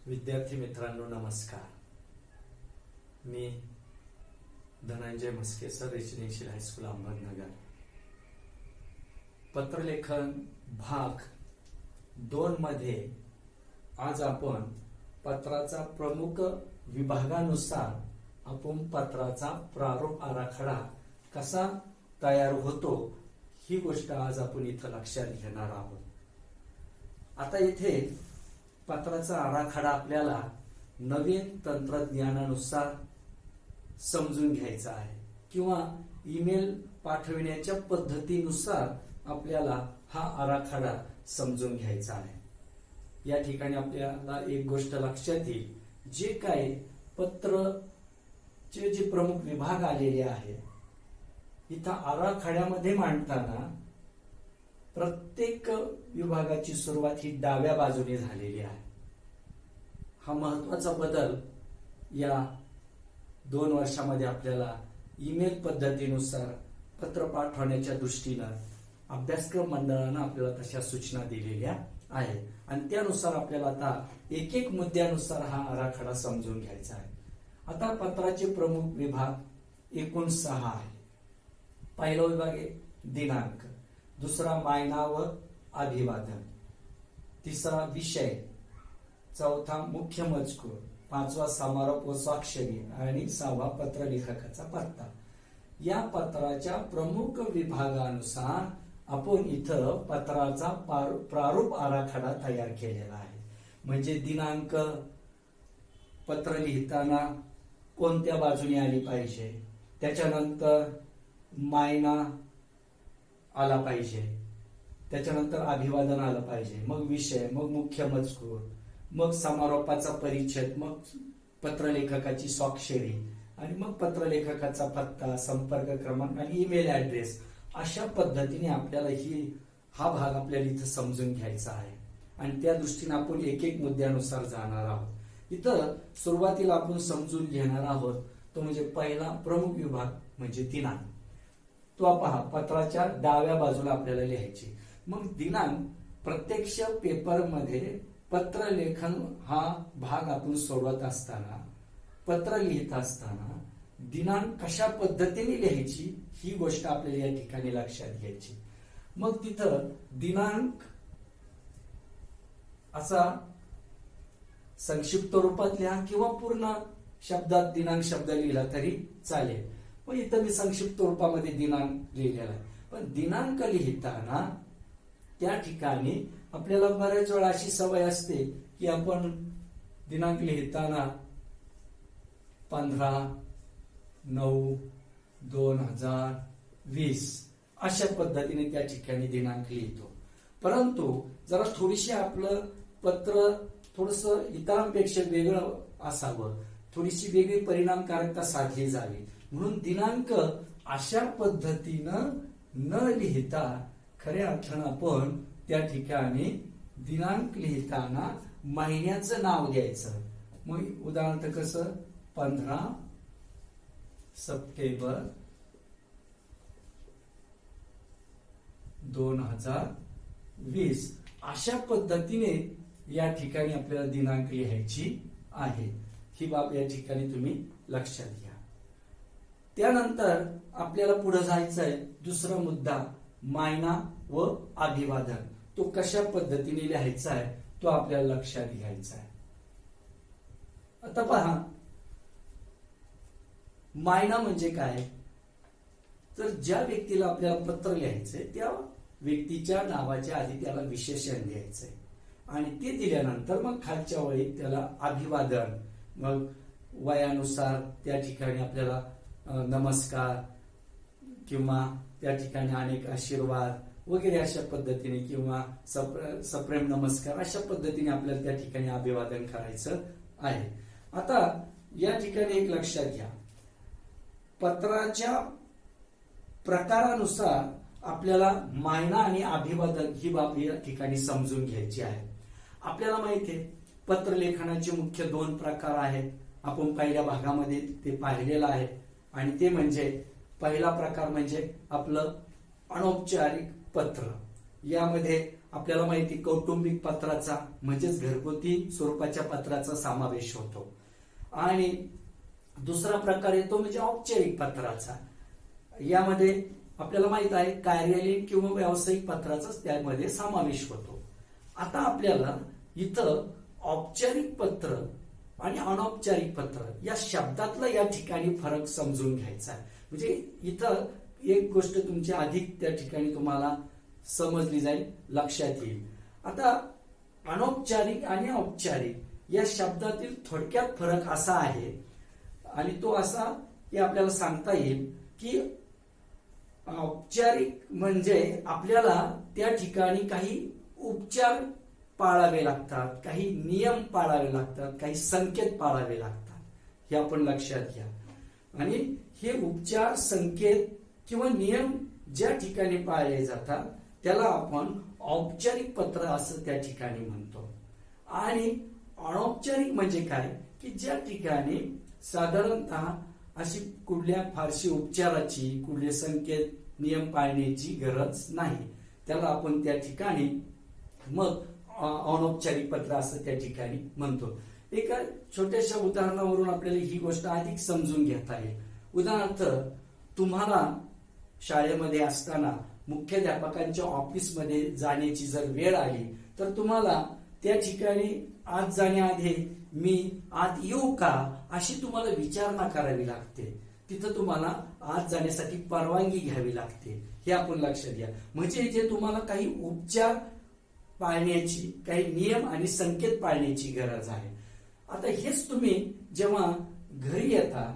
विद्यार्थी मित्रांनो नमस्कार. मी Dhananjay Mhaske sir, residential high school Ahmednagar. पत्रलेखन भाग 2 मध्ये आज आपण पत्राचा प्रमुख विभागानुसार आपण पत्राचा प्रारूप आराखडा कसा तयार होतो ही गोष्ट आज आपण इथं लक्षात घेणार आहोत. आता इथे पत्राचा आराखडा आपल्याला नवीन तंत्रज्ञानानुसार समजून घ्यायचा आहे किंवा ईमेल पाठविण्याच्या पद्धतीनुसार आपल्याला हा आराखडा समजून घ्यायचा आहे. या ठिकाणी आपल्याला एक गोष्ट लक्षात येईल, जे काय पत्रचे जे प्रमुख विभाग आलेले आहे इथं आराखड्यामध्ये मांडताना प्रत्येक विभागाची सुरुवात ही डाव्या बाजूने झालेली आहे. हा महत्वाचा बदल या 2 वर्षामध्ये आपल्याला ईमेल पद्धतीनुसार पत्र पाठवण्याच्या दृष्टीनं अभ्यासक्रम मंडळानं आपल्याला तशा सूचना दिलेल्या आहेत आणि त्यानुसार आपल्याला आता एक एक मुद्द्यानुसार हा आराखडा समजून घ्यायचा आहे. आता पत्राचे प्रमुख विभाग एकूण 6 आहे. पहिला विभाग आहे दिनांक, दुसरा मायना व अभिवादन, तिसरा विषय, चौथा मुख्य मजकूर, 5वा समारोप व स्वाक्षरी आणि 6वा पत्र लेखकाचा पत्ता. या पत्राच्या प्रमुख विभागानुसार आपण इथं पत्राचा प्रारूप आराखडा तयार केलेला आहे. म्हणजे दिनांक पत्र लिहिताना कोणत्या बाजूने आली पाहिजे, त्याच्यानंतर मायना आला पाहिजे, त्याच्यानंतर अभिवादन आलं पाहिजे, मग विषय, मग मुख्य मजकूर, मग समारोपाचा परिच्छेद, मग पत्रलेखकाची स्वाक्षरी आणि मग पत्रलेखकाचा पत्ता, संपर्क क्रमांक आणि ईमेल ऍड्रेस. अशा पद्धतीने आपल्याला हा भाग आपल्याला इथं समजून घ्यायचा आहे आणि त्या दृष्टीने आपण एक एक मुद्द्यानुसार जाणार आहोत. इथं सुरुवातीला आपण समजून घेणार आहोत तो म्हणजे पहिला प्रमुख विभाग म्हणजे दिनांक. तो पहा, पत्राच्या डाव्या बाजूला आपल्याला लिहायची. मग दिनांक प्रत्यक्ष पेपरमध्ये पत्रलेखन हा भाग आपण सोडवत असताना, पत्र लिहित असताना दिनांक कशा पद्धतीने लिहायची ही गोष्ट आपल्याला या ठिकाणी लक्षात घ्यायची. मग तिथं दिनांक असा संक्षिप्त रूपात लिहा किंवा पूर्ण शब्दात दिनांक शब्द लिहिला तरी चालेल. पण इथं मी संक्षिप्त रूपामध्ये दिनांक लिहिलेला आहे. पण दिनांक लिहिताना त्या ठिकाणी आपल्याला बऱ्याच वेळा अशी सवय असते की आपण दिनांक लिहिताना 15/9/2020 अशा पद्धतीने त्या ठिकाणी दिनांक लिहितो. परंतु जरा थोडीशी आपलं पत्र थोडस इतरांपेक्षा वेगळं असावं, थोडीशी वेगळी परिणामकारकता साधली जावी म्हणून दिनांक अशा पद्धतीनं न लिहिता खऱ्या अर्थानं आपण त्या ठिकाणी दिनांक लिहिताना महिन्याचं नाव द्यायचं. मग उदाहरणार्थ कसं 15 सप्टेंबर 2020 अशा पद्धतीने या ठिकाणी आपल्याला दिनांक लिहायची आहे. ही बाब या ठिकाणी तुम्ही लक्षात घ्या. त्यानंतर आपल्याला पुढे जायचंय दुसरा मुद्दा मायना व अभिवादन. तो कशा पद्धतीने लिहायचा आहे तो आपल्याला लक्षात घ्यायचा आहे. आता पहा, मायना म्हणजे काय, तर ज्या व्यक्तीला आपल्याला पत्र लिहायचंय त्या व्यक्तीच्या नावाच्या आधी त्याला विशेषण द्यायचंय आणि ते दिल्यानंतर मग खालच्या वळीत त्याला अभिवादन, मग वयानुसार त्या ठिकाणी आपल्याला नमस्कार किंवा त्या ठिकाणी अनेक आशीर्वाद वगैरे अशा पद्धतीने किंवा सप्रेम नमस्कार अशा पद्धतीने आपल्याला त्या ठिकाणी अभिवादन करायचं आहे. आता या ठिकाणी एक लक्षात घ्या, पत्राच्या प्रकारानुसार आपल्याला मायना आणि अभिवादन ही बाब या ठिकाणी समजून घ्यायची आहे. आपल्याला माहिती आहे पत्रलेखनाचे मुख्य 2 प्रकार आहेत. आपण पहिल्या भागामध्ये ते पाहिलेलं आहे आणि ते म्हणजे पहिला प्रकार म्हणजे आपलं अनौपचारिक पत्र. यामध्ये आपल्याला माहिती कौटुंबिक पत्राचा म्हणजेच घरगुती स्वरूपाच्या पत्राचा समावेश होतो. आणि दुसरा प्रकार येतो म्हणजे औपचारिक पत्राचा. यामध्ये आपल्याला माहित आहे कार्यालयीन किंवा व्यावसायिक पत्राचाच त्यामध्ये समावेश होतो. आता आपल्याला इथं औपचारिक पत्र आणि अनौपचारिक पत्र या शब्दातला या ठिकाणी फरक समजून घ्यायचा आहे. म्हणजे इथं एक गोष्ट तुमची अधिक त्या ठिकाणी तुम्हाला समजली जाईल, लक्षात येईल. आता अनौपचारिक आणि औपचारिक या शब्दातील थोडक्यात फरक असा आहे आणि तो असा की आपल्याला सांगता येईल की औपचारिक म्हणजे आपल्याला त्या ठिकाणी काही उपचार पाळावे लागतात, काही नियम पाळावे लागतात, काही संकेत पाळावे लागतात, हे आपण लक्षात घ्या. आणि हे उपचार, संकेत किंवा नियम ज्या ठिकाणी पाळले जातात त्याला आपण औपचारिक पत्र असं त्या ठिकाणी म्हणतो. आणि अनौपचारिक म्हणजे काय की ज्या ठिकाणी साधारणतः अशी कुठल्या फारशी उपचाराची, कुठले संकेत, नियम पाळण्याची गरज नाही, त्याला आपण त्या ठिकाणी मग अनौपचारिक पत्र असं त्या ठिकाणी म्हणतो. एका छोट्याशा उदाहरणावरून आपल्याला ही गोष्ट अधिक समजून घेता येईल. उदाहरणार्थ, तुम्हाला शाळेमध्ये असताना मुख्याध्यापकांच्या ऑफिसमध्ये जाण्याची जर वेळ आली तर तुम्हाला त्या ठिकाणी आत जाण्याआधी मी आत येऊ का अशी तुम्हाला विचारणा करावी लागते. तिथं तुम्हाला आत जाण्यासाठी परवानगी घ्यावी लागते, हे आपण लक्षात घ्या. म्हणजे जे तुम्हाला काही उपचार पाळण्याची, काही नियम आणि संकेत पाळण्याची गरज आहे. आता हेच तुम्ही जेव्हा घरी येता,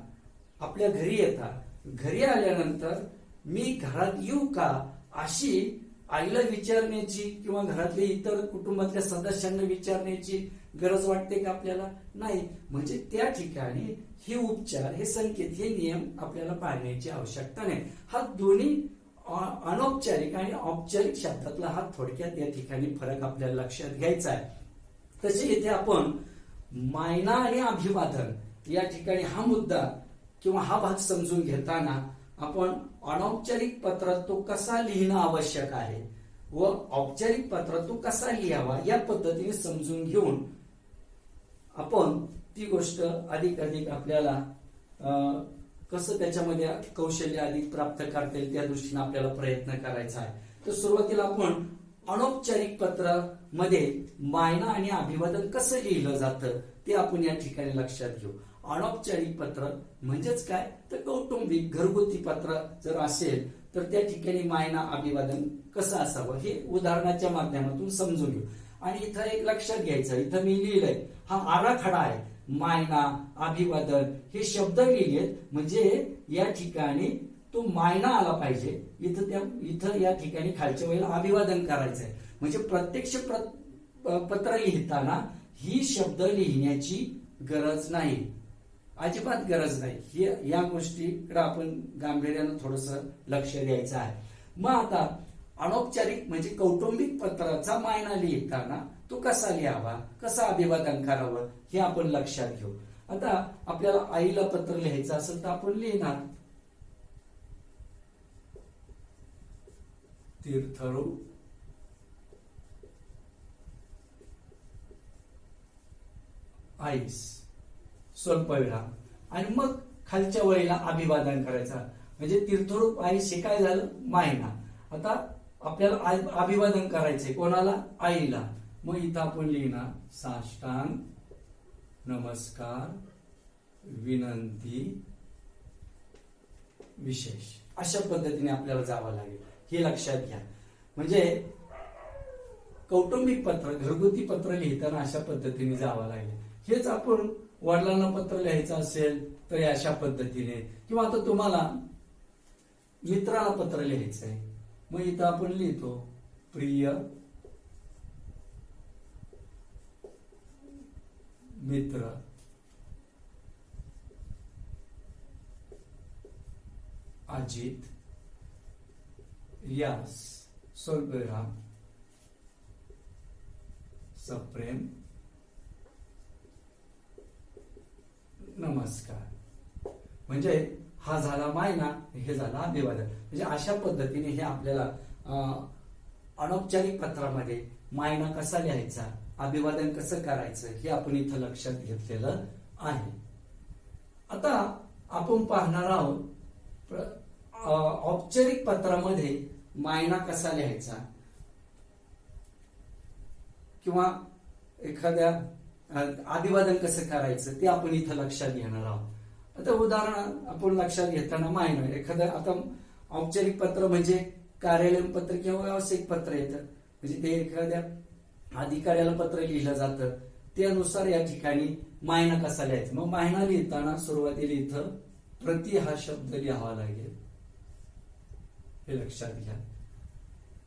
आपल्या घरी येता, घरी आल्यानंतर मी घरात येऊ का अशी आईला विचारण्याची किंवा घरातल्या इतर कुटुंबातल्या सदस्यांना विचारण्याची गरज वाटते का आपल्याला? नाही. म्हणजे त्या ठिकाणी हे उपचार, हे संकेत, हे नियम आपल्याला पाळण्याची आवश्यकता नाही. हा दोन्ही अनौपचारिक आणि औपचारिक शब्दातला हा थोडक्यात या ठिकाणी फरक आपल्याला लक्षात घ्यायचा आहे. तसे इथे आपण मायना आणि अभिवादन या ठिकाणी हा मुद्दा किंवा हा भाग समजून घेताना आपण अनौपचारिक पत्रात तो कसा लिहिणं आवश्यक आहे व औपचारिक पत्रात तो कसा लिहावा या पद्धतीने समजून घेऊन आपण ती गोष्ट अधिक आपल्याला कसं त्याच्यामध्ये कौशल्य अधिक प्राप्त करता येईल त्या दृष्टीने आपल्याला प्रयत्न करायचा आहे. तर सुरुवातीला आपण अनौपचारिक पत्र मध्ये मायना आणि अभिवादन कसं लिहिलं जातं ते आपण या ठिकाणी लक्षात घेऊ. अनौपचारिक पत्र म्हणजेच काय तर कौटुंबिक, घरगुती पत्र जर असेल तर त्या ठिकाणी मायना, अभिवादन कसं असावं हे उदाहरणाच्या माध्यमातून समजून घेऊ. आणि इथं एक लक्षात घ्यायचं, इथं मी लिहिलंय हा आराखडा आहे. मायना, अभिवादन हे शब्द लिहिलेत म्हणजे या ठिकाणी तो मायना आला पाहिजे. इथं या ठिकाणी खालच्या वेळेला अभिवादन करायचंय. म्हणजे प्रत्यक्ष पत्र लिहिताना ही शब्द लिहिण्याची गरज नाही, अजिबात गरज नाही. हे या गोष्टीकडे आपण गांभीर्यानं थोडस लक्ष द्यायचं आहे. मग आता अनौपचारिक म्हणजे कौटुंबिक पत्राचा मायना लिहिताना तो कसा लिहावा, कसं अभिवादन करावं हे आपण लक्षात घेऊ. आता आपल्याला आईला पत्र लिहायचं असेल तर आपण लिहिणार तीर्थरू आईस स्वल्पविराम आणि मग खालच्या वळीला अभिवादन करायचा. म्हणजे तीर्थरूप आईस हे काय झालं, मायना. आता आपल्याला अभिवादन करायचंय कोणाला, आईला. मग इथं आपण लिहिणार साष्टांग नमस्कार, विनंती, विशेष. अशा पद्धतीने आपल्याला जावं लागेल, हे लक्षात घ्या. म्हणजे कौटुंबिक पत्र, घरगुती पत्र लिहिताना अशा पद्धतीने जावं लागेल. हेच आपण वडिलांना पत्र लिहायचं असेल तर अशा पद्धतीने, किंवा आता तुम्हाला मित्राला पत्र लिहायचंय मग इथं आपण लिहितो प्रिय मित्र अजित यास स्वल्पविराम सप्रेम नमस्कार. म्हणजे हा झाला मायना, हे झाला अभिवादन. म्हणजे अशा पद्धतीने हे आपल्याला अनौपचारिक पत्रामध्ये मायना कसा लिहायचा, अभिवादन कसं करायचं हे आपण इथं लक्षात घेतलेलं आहे. आता आपण पाहणार आहोत औपचारिक पत्रामध्ये मायना कसा लिहायचा किंवा एखाद्या अभिवादन कसं करायचं ते आपण इथं लक्षात घेणार आहोत. आता उदाहरण आपण लक्षात घेताना मायना एखादं आता औपचारिक पत्र म्हणजे कार्यालयीन पत्र किंवा व्यावसायिक पत्र येतं, म्हणजे ते एखाद्या अधिकाऱ्याला पत्र लिहिलं जातं, त्यानुसार या ठिकाणी मायना कसा लिहायचा. मग मायना लिहिताना सुरुवातीला इथं प्रति हा शब्द लिहावा लागेल, हे लक्षात घ्या.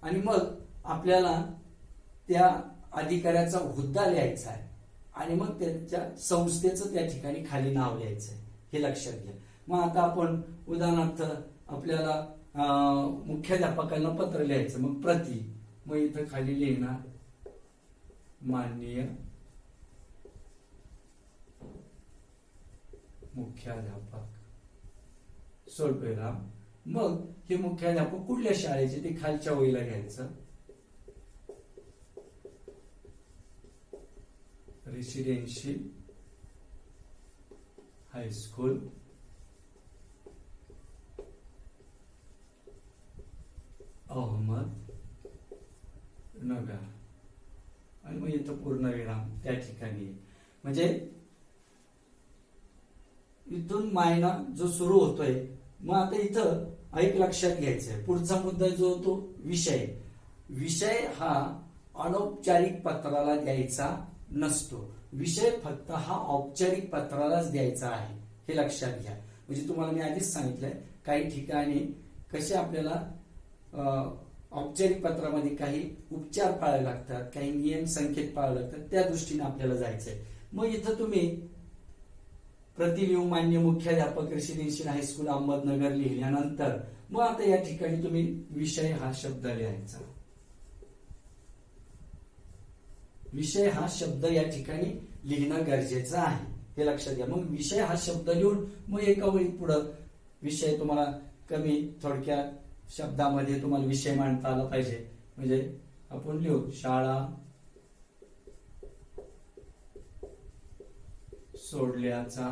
आणि मग आपल्याला त्या अधिकाऱ्याचा हुद्दा लिहायचा आहे आणि मग त्यांच्या संस्थेचं त्या ठिकाणी खाली नाव लिहायचं आहे, हे लक्षात घ्या. मग आता आपण उदाहरणार्थ आपल्याला मुख्याध्यापकांना पत्र लिहायचं, मग प्रति, मग इथं खाली लिहिणार माननीय मुख्याध्यापक सोडपेराम. मग हे मुख्याध्यापक कुठल्या शाळेचे ते खालच्या ओळीला घ्यायचं, रेसिडेन्शियल हायस्कूल अहमदनगर, आणि मग इथं पूर्णविराम त्या ठिकाणी. म्हणजे इथून मायना जो सुरू होतोय. मग आता इथं एक लक्षात घ्यायचंय, पुढचा मुद्दा जो तो विषय. विषय हा अनौपचारिक पत्राला द्यायचा नसतो, विषय फक्त हा औपचारिक पत्रालाच द्यायचा आहे, हे लक्षात घ्या. म्हणजे तुम्हाला मी आधीच सांगितलंय काही ठिकाणी कसे आपल्याला औपचारिक पत्रामध्ये काही उपचार पाळावे लागतात, काही नियम संकेत पाळावे लागतात, त्या दृष्टीने आपल्याला जायचंय. मग इथं तुम्ही प्रतिलिहू मान्य मुख्याध्यापक रेसिडेन्शियल हायस्कूल अहमदनगर लिहिल्यानंतर मग आता या ठिकाणी तुम्ही विषय हा शब्द लिहायचा. विषय हा शब्द या ठिकाणी लिहिणं गरजेचं आहे, हे लक्षात घ्या. मग विषय हा शब्द लिहून मग एका ओळीत पुढं विषय तुम्हाला कमी थोडक्या शब्दामध्ये तुम्हाला विषय मांडता आला पाहिजे. म्हणजे आपण लिहू शाळा सोडल्याचा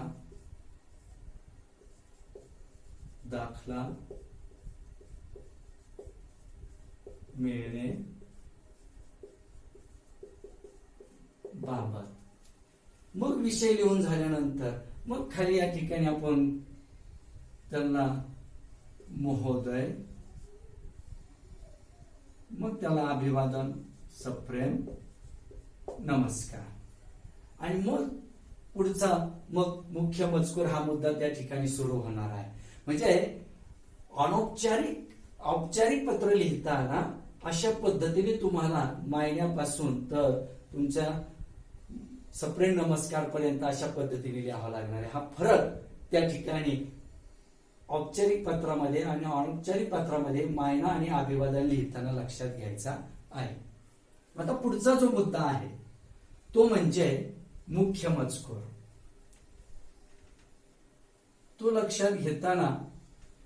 दाखला मिळणे बाबत. मग विषय लिहून झाल्यानंतर मग खाली या ठिकाणी आपण त्यांना महोदय, मग त्याला अभिवादन सप्रेम नमस्कार, आणि मग पुढचा मग मुख्य मजकूर हा मुद्दा त्या ठिकाणी सुरू होणार आहे. म्हणजे औपचारिक पत्र लिहिताना अशा पद्धतीने तुम्हाला मायन्यापासून तर तुमच्या सप्रेम नमस्कार पर्यंत अशा पद्धतीने लिहावं लागणार आहे. हा फरक त्या ठिकाणी औपचारिक पत्रामध्ये आणि अनौपचारिक पत्रामध्ये मायना आणि अभिवादन लिहिताना लक्षात घ्यायचा आहे. आता पुढचा जो मुद्दा आहे तो म्हणजे मुख्य मजकूर. तो लक्षात घेताना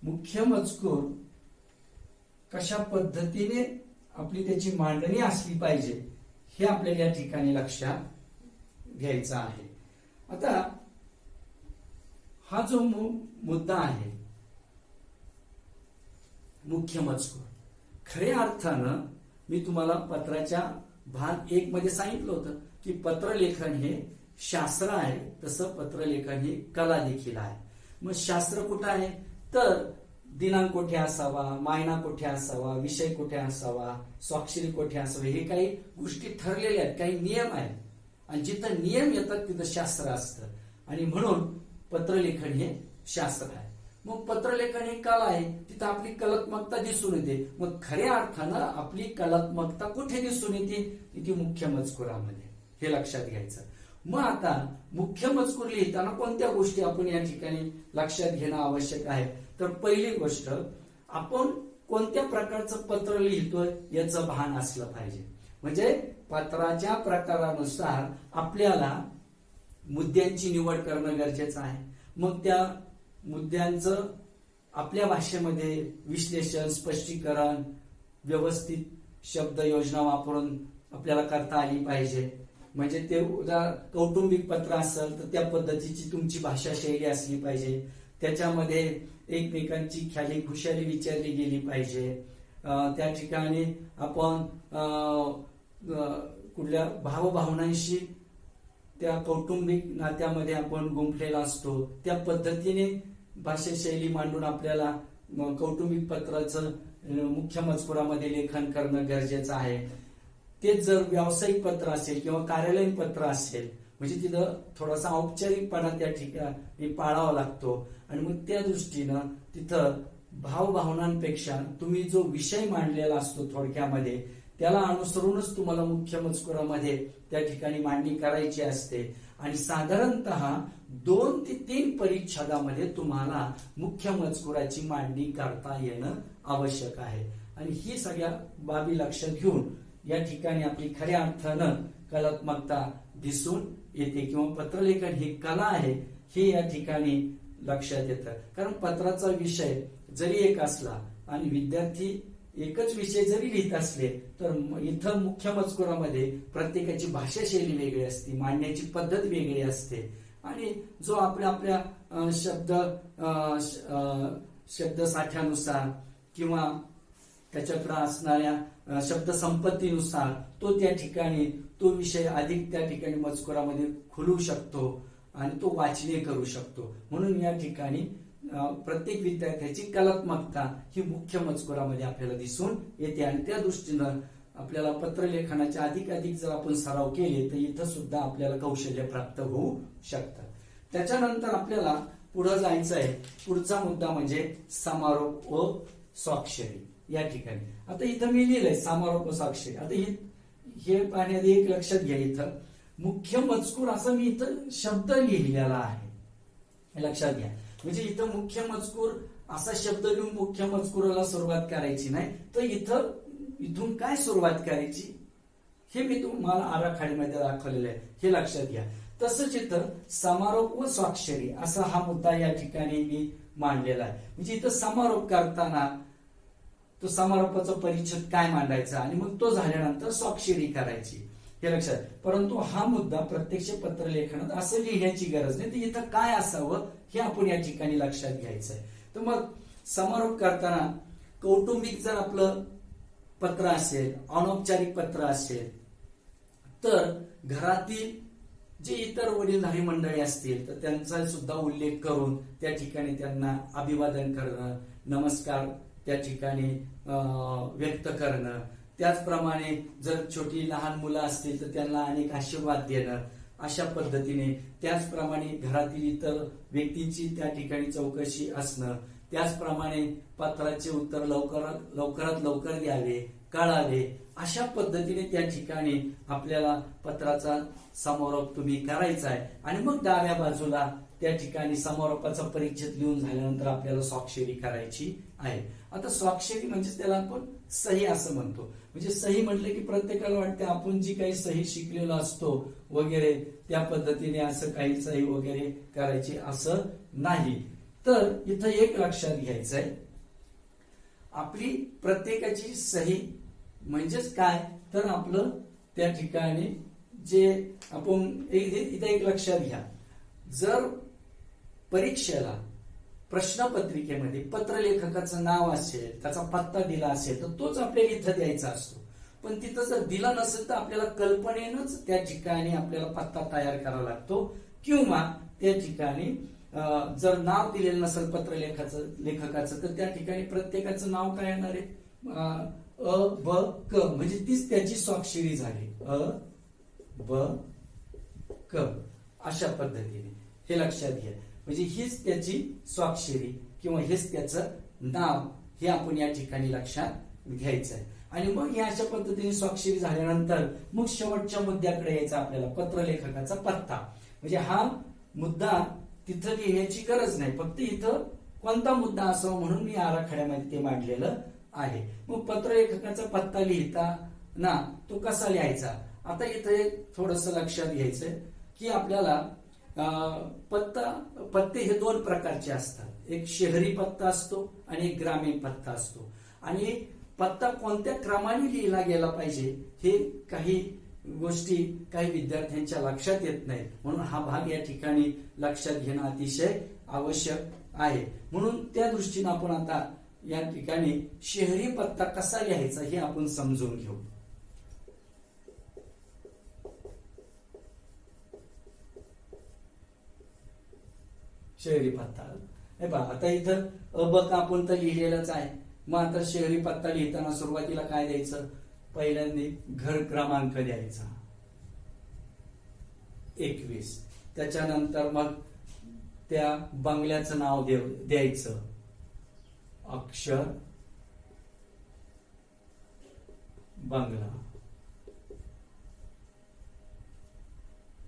मुख्य मजकूर कशा पद्धतीने आपली त्याची मांडणी असली पाहिजे हे आपल्याला या ठिकाणी लक्षात घ्यायचा आहे. आता हा जो मुद्दा आहे मुख्य मजकूर, खऱ्या अर्थानं मी तुम्हाला पत्राच्या भाग 1 मध्ये सांगितलं होतं की पत्रलेखन हे शास्त्र आहे, तसं पत्रलेखन ही कला देखील आहे. मग शास्त्र कुठं आहे तर दिनांक कुठे असावा, मायना कुठे असावा, विषय कुठे असावा, स्वाक्षरी कुठे असावी, हे काही गोष्टी ठरलेल्या आहेत, काही नियम आहेत, आणि जिथं नियम येतात तिथं शास्त्र असतं, आणि म्हणून पत्रलेखन हे शास्त्र आहे. मग पत्रलेखन ही कला आहे, तिथं आपली कलात्मकता दिसून येते. मग खऱ्या अर्थानं आपली कलात्मकता कुठे दिसून येते, ती मुख्य मजकुरामध्ये, हे लक्षात घ्यायचं. मग आता मुख्य मजकूर लिहिताना कोणत्या गोष्टी आपण या ठिकाणी लक्षात घेणं आवश्यक आहे, तर पहिली गोष्ट आपण कोणत्या प्रकारचं पत्र लिहितोय याचं भान असलं पाहिजे. म्हणजे पत्राच्या प्रकारानुसार आपल्याला मुद्द्यांची निवड करणं गरजेचं आहे. मग त्या मुद्द्यांचं आपल्या भाषेमध्ये विश्लेषण, स्पष्टीकरण, व्यवस्थित शब्द योजना वापरून आपल्याला करता आली पाहिजे. म्हणजे ते कौटुंबिक पत्र असेल तर त्या पद्धतीची तुमची भाषा शैली असली पाहिजे. त्याच्यामध्ये एकमेकांची ख्याली खुशाली विचारली गेली पाहिजे. त्या ठिकाणी आपण कुठल्या भावभावनांशी त्या कौटुंबिक नात्यामध्ये आपण गुंफलेला असतो त्या पद्धतीने भाषा शैली मांडून आपल्याला कौटुंबिक पत्राचं मुख्य मजकुरामध्ये लेखन करणं गरजेचं आहे. तेच जर व्यावसायिक पत्र असेल किंवा कार्यालयीन पत्र असेल म्हणजे तिथं थोडासा औपचारिकपणा त्या ठिकाणी पाळावा लागतो. आणि मग त्या दृष्टीनं तिथं भावभावनांपेक्षा तुम्ही जो विषय मांडलेला असतो थोडक्यामध्ये त्याला अनुसरूनच तुम्हाला मुख्य मजकुरामध्ये त्या ठिकाणी मांडणी करायची असते. आणि साधारणतः 2 ते 3 परिच्छेदामध्ये तुम्हाला मुख्य मजकुराची मांडणी करता येणं आवश्यक आहे. आणि ही सगळ्या बाबी लक्षात घेऊन या ठिकाणी आपली खऱ्या अर्थानं कलात्मकता दिसून येते किंवा पत्रलेखन ही कला आहे हे या ठिकाणी लक्षात येतं. कारण पत्राचा विषय जरी एक असला आणि विद्यार्थी एकच विषय जरी लिहित असले तर इथं मुख्य मजकुरामध्ये प्रत्येकाची भाषा शैली वेगळी असते, मांडण्याची पद्धत वेगळी असते. आणि जो आपल्या शब्दसाठ्यानुसार किंवा त्याच्याकडे असणाऱ्या शब्दसंपत्तीनुसार तो त्या ठिकाणी तो विषय अधिक त्या ठिकाणी मजकुरामध्ये खुलू शकतो आणि तो वाचनीय करू शकतो. म्हणून या ठिकाणी प्रत्येक विद्यार्थ्याची कलात्मकता ही मुख्य मजकुरामध्ये आपल्याला दिसून येते. आणि त्या दृष्टीनं आपल्याला पत्रलेखनाचे अधिक जर आपण सराव केले तर इथं सुद्धा आपल्याला कौशल्य प्राप्त होऊ शकतं. त्याच्यानंतर आपल्याला पुढे जायचं आहे. पुढचा मुद्दा म्हणजे समारोप व स्वाक्षरी. या ठिकाणी आता इथं मी लिहिलंय समारोप व स्वाक्षरी. आता हे पाहण्याआधी एक लक्षात घ्या, इथं मुख्य मजकूर असं मी इथं शब्द लिहिलेला आहे, लक्षात घ्या. म्हणजे इथं मुख्य मजकूर असा शब्द लिहून मुख्य मजकुराला सुरुवात करायची नाही, तर इथून काय सुरुवात करायची हे मी तुम्हाला आराखड्यामध्ये दाखवलेलं आहे, हे लक्षात घ्या. तसंच इथं समारोप व स्वाक्षरी असा हा मुद्दा या ठिकाणी मी मांडलेला आहे. म्हणजे इथं समारोप करताना तो समारोपाचा परिच्छेद काय मांडायचा आणि मग तो झाल्यानंतर स्वाक्षरी करायची, हे लक्षात. परंतु हा मुद्दा प्रत्यक्ष पत्रलेखनात असं लिहिण्याची गरज नाही, तर इथं काय असावं हे आपण या ठिकाणी लक्षात घ्यायचं आहे. तर मग समारोप करताना कौटुंबिक जर आपलं पत्र असेल, अनौपचारिक पत्र असेल, तर घरातील जे इतर वडीलधारी मंडळी असतील तर त्यांचा सुद्धा उल्लेख करून त्या ठिकाणी त्यांना अभिवादन करणं, नमस्कार त्या ठिकाणी व्यक्त करणं. त्याचप्रमाणे जर छोटी लहान मुलं असतील तर त्यांना अनेक आशीर्वाद देणं, अशा पद्धतीने. त्याचप्रमाणे घरातील इतर व्यक्तींची त्या ठिकाणी चौकशी असणं. त्याचप्रमाणे पत्राचे उत्तर लवकरात लवकर द्यावे, कळावे, अशा पद्धतीने त्या ठिकाणी आपल्याला पत्राचा समारोप तुम्ही करायचा आहे. आणि मग डाव्या बाजूला त्या ठिकाणी समारोपाचा परिच्छेद लिहून झाल्यानंतर आपल्याला स्वाक्षरी करायची आहे. आता स्वाक्षरी म्हणजे त्याला आपण सही असं म्हणतो. म्हणजे सही म्हटलं की प्रत्येकाला वाटते आपण जी काही सही शिकलेलो असतो वगैरे त्या पद्धतीने असं काही सही वगैरे करायची, असं नाही. तर इथं एक लक्षात घ्यायचं आहे, आपली प्रत्येकाची सही म्हणजेच काय, तर आपलं त्या ठिकाणी जे आपण इथं एक लक्षात घ्या, जर परीक्षेला प्रश्नपत्रिकेमध्ये पत्रलेखकाचं नाव असेल, त्याचा पत्ता दिला असेल तर तोच आपल्याला इथं द्यायचा असतो. पण तिथं जर दिला नसेल तर आपल्याला कल्पनेनंच त्या ठिकाणी आपल्याला पत्ता तयार करावा लागतो. किंवा त्या ठिकाणी जर नाव दिलेलं नसेल लेखकाचं तर त्या ठिकाणी प्रत्येकाचं नाव काय येणार आहे, अ ब क, म्हणजे तीच त्याची स्वाक्षरी झाली, अ ब क, अशा पद्धतीने. हे लक्षात घ्या. म्हणजे हीच त्याची स्वाक्षरी किंवा हेच त्याचं नाव, हे आपण या ठिकाणी लक्षात घ्यायचं आहे. आणि मग या अशा पद्धतीने स्वाक्षरी झाल्यानंतर मग शेवटच्या मुद्द्याकडे यायचं आपल्याला, पत्रलेखकाचा पत्ता. म्हणजे हा मुद्दा तिथं लिहिण्याची गरज नाही, फक्त इथं कोणता मुद्दा असावा म्हणून मी आराखड्यामध्ये ते मांडलेलं आहे. मग पत्रलेखकाचा पत्ता लिहिताना तो कसा लिहायचा, आता इथं थोडस लक्षात घ्यायचंय की आपल्याला पत्ते हे 2 प्रकारचे असतात. एक शहरी पत्ता असतो आणि एक ग्रामीण पत्ता असतो. आणि पत्ता कोणत्या क्रमाने लिहिला गेला पाहिजे हे काही गोष्टी काही विद्यार्थ्यांच्या लक्षात येत नाहीत, म्हणून हा भाग या ठिकाणी लक्षात घेणं अतिशय आवश्यक आहे. म्हणून त्या दृष्टीने आपण आता या ठिकाणी शहरी पत्ता कसा लिहायचा हे आपण समजून घेऊ. शहरी पत्ता हे पहा, आता इथं अबक आपण तर लिहिलेलंच आहे. मग आता शहरी पत्ता लिहिताना सुरुवातीला काय द्यायचं, पहिल्यांदा घर क्रमांक द्यायचा 21, त्याच्यानंतर मग त्या बंगल्याचं नाव द्यायचं अक्षर बंगला.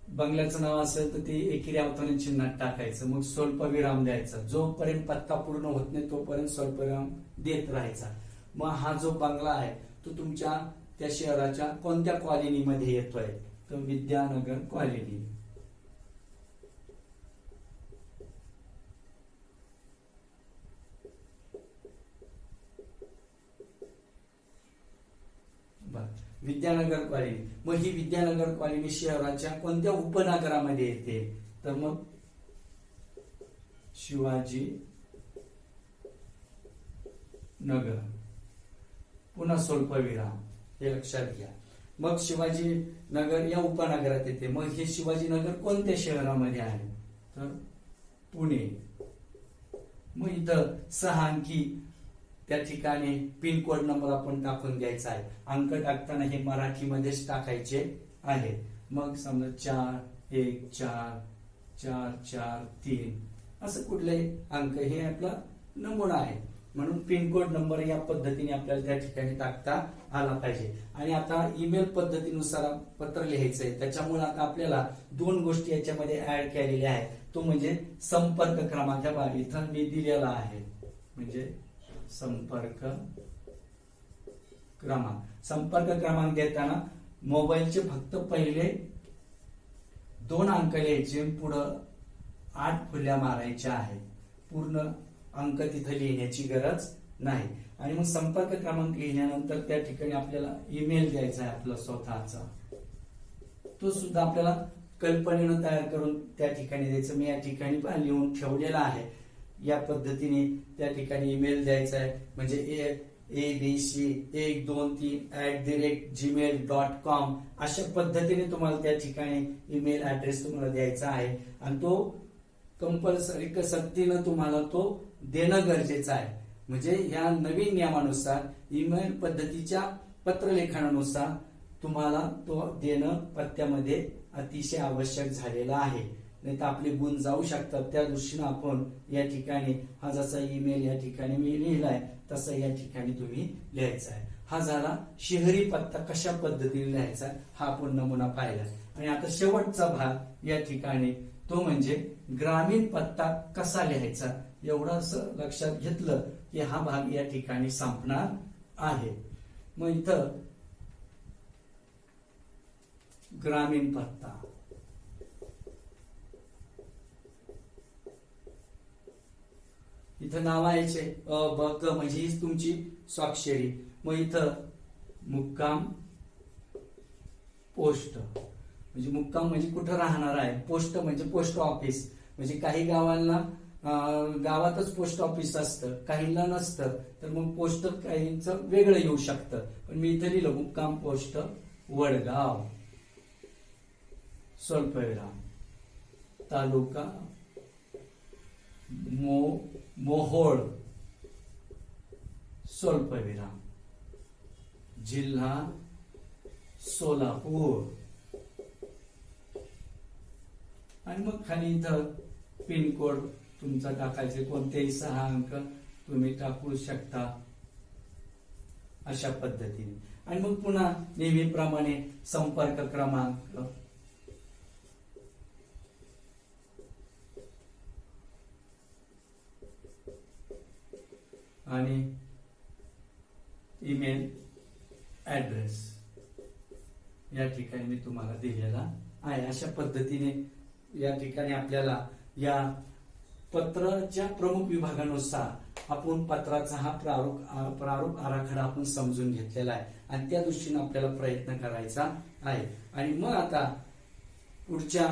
बंगल्याचं नाव असेल तर ते एकेरी अवतरण चिन्हात टाकायचं, मग स्वल्पविराम द्यायचा. जोपर्यंत पत्ता पूर्ण होत नाही तोपर्यंत स्वल्पविराम देत राहायचा. मग हा जो बंगला आहे तो तुमच्या त्या शहराच्या कोणत्या कॉलनीमध्ये येतोय, तर विद्यानगर कॉलनी. विद्यानगर कॉलनी. मग ही विद्यानगर कॉलनी शहराच्या कोणत्या उपनगरामध्ये येते, तर मग शिवाजी नगर, पुन्हा स्वल्पविराम, हे लक्षात घ्या. मग शिवाजी नगर या उपनगरात येते. मग हे शिवाजी नगर कोणत्या शहरामध्ये आहे, तर पुणे. मग इथं 6 अंकी त्या ठिकाणी पिनकोड नंबर आपण टाकून द्यायचा आहे. अंक टाकताना हे मराठीमध्येच टाकायचे आहे. मग समजा 414443 असं कुठले अंक, हे आपला नमुना आहे. म्हणून पिनकोड नंबर या पद्धतीने आपल्याला त्या ठिकाणी टाकता आला पाहिजे. आणि आता ईमेल पद्धतीनुसार पत्र लिहायचंय, त्याच्यामुळे आता आपल्याला 2 गोष्टी याच्यामध्ये ऍड केलेल्या आहेत. तो म्हणजे संपर्क क्रमांक. इथं मी दिलेला आहे म्हणजे संपर्क क्रमांक. संपर्क क्रमांक देताना मोबाईलचे फक्त पहिले 2 अंक लिहायचे, पुढं 8 फुल्या मारायच्या आहेत. पूर्ण अंक तिथे लिहिण्याची गरज नाही. आणि मग संपर्क क्रमांक लिहिल्यानंतर त्या ठिकाणी आपल्याला ईमेल द्यायचा आहे आपला स्वतःचा. तो सुद्धा आपल्याला कल्पनेनं तयार करून त्या ठिकाणी द्यायचं. मी या ठिकाणी पण लिहून ठेवलेला आहे. या पद्धतीने त्या ठिकाणी ईमेल द्यायचा आहे. म्हणजे abc123@gmail.com अशा पद्धतीने तुम्हाला त्या ठिकाणी ईमेल ऍड्रेस तुम्हाला द्यायचा आहे. आणि तो कंपल्सरी सक्तीनं तुम्हाला तो देणं गरजेचं आहे. म्हणजे या नवीन नियमानुसार ईमेल पद्धतीच्या पत्रलेखनानुसार तुम्हाला तो देणं पत्त्यामध्ये अतिशय आवश्यक झालेला आहे. नाही तर आपले गुण जाऊ शकतात. त्या दृष्टीने आपण या ठिकाणी हा जसा ईमेल या ठिकाणी मी लिहिलाय तसा या ठिकाणी तुम्ही लिहायचा आहे. हा झाला शहरी पत्ता कशा पद्धतीने लिहायचा हा आपण नमुना पाहिला. आणि आता शेवटचा भाग या ठिकाणी तो म्हणजे ग्रामीण पत्ता कसा लिहायचा. एवढं असं लक्षात घेतलं की हा भाग या ठिकाणी संपणार आहे. मग इथं ग्रामीण पत्ता, इथं नाव यायचे अ ब क म्हणजे ही तुमची स्वाक्षरी. मग इथं मुक्काम पोस्ट म्हणजे मुक्काम म्हणजे कुठं राहणार आहे. पोस्ट म्हणजे पोस्ट ऑफिस. म्हणजे काही गावांना गावातच पोस्ट ऑफिस असतं, काहींना नसतं, तर मग पोस्ट काहींचं वेगळं येऊ शकतं. पण मी इथं लिहिलं मुक्काम पोस्ट वडगाव, स्वल्पविराम, तालुका मोहोळ, स्वल्पविराम, जिल्हा सोलापूर. आणि मग खाली इथं पिनकोड तुमचा टाकायचे. कोणतेही 6 अंक तुम्ही टाकू शकता अशा पद्धतीने. आणि मग पुन्हा नेहमीप्रमाणे संपर्क क्रमांक, आणि ईमेल ऍड्रेस या ठिकाणी मी तुम्हाला दिलेला आहे. अशा पद्धतीने या ठिकाणी आपल्याला या पत्राच्या प्रमुख विभागानुसार आपण पत्राचा हा प्रारूप आराखडा आपण समजून घेतलेला आहे आणि त्या दृष्टीने आपल्याला प्रयत्न करायचा आहे. आणि मग आता पुढच्या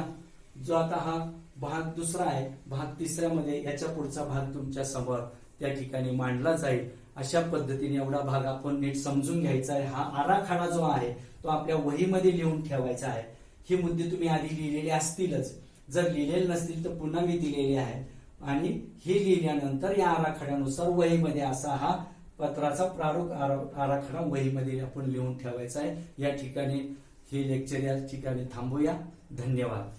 जो आता हा भाग दुसरा आहे, भाग तिसऱ्यामध्ये याच्या पुढचा भाग तुमच्या समोर त्या ठिकाणी मांडला जाईल. अशा पद्धतीने एवढा भाग आपण नीट समजून घ्यायचा आहे. हा आराखडा जो आहे तो आपल्या वहीमध्ये लिहून ठेवायचा आहे. ही मुद्दे तुम्ही आधी लिहिलेले असतीलच, जर लिहिलेले नसतील तर पुन्हा मी दिलेले आहे. आणि हे लिहिल्यानंतर या आराखड्यानुसार वहीमध्ये असा हा पत्राचा प्रारूप आराखडा वहीमध्ये आपण लिहून ठेवायचा आहे. या ठिकाणी हे लेक्चर या ठिकाणी थांबूया. धन्यवाद.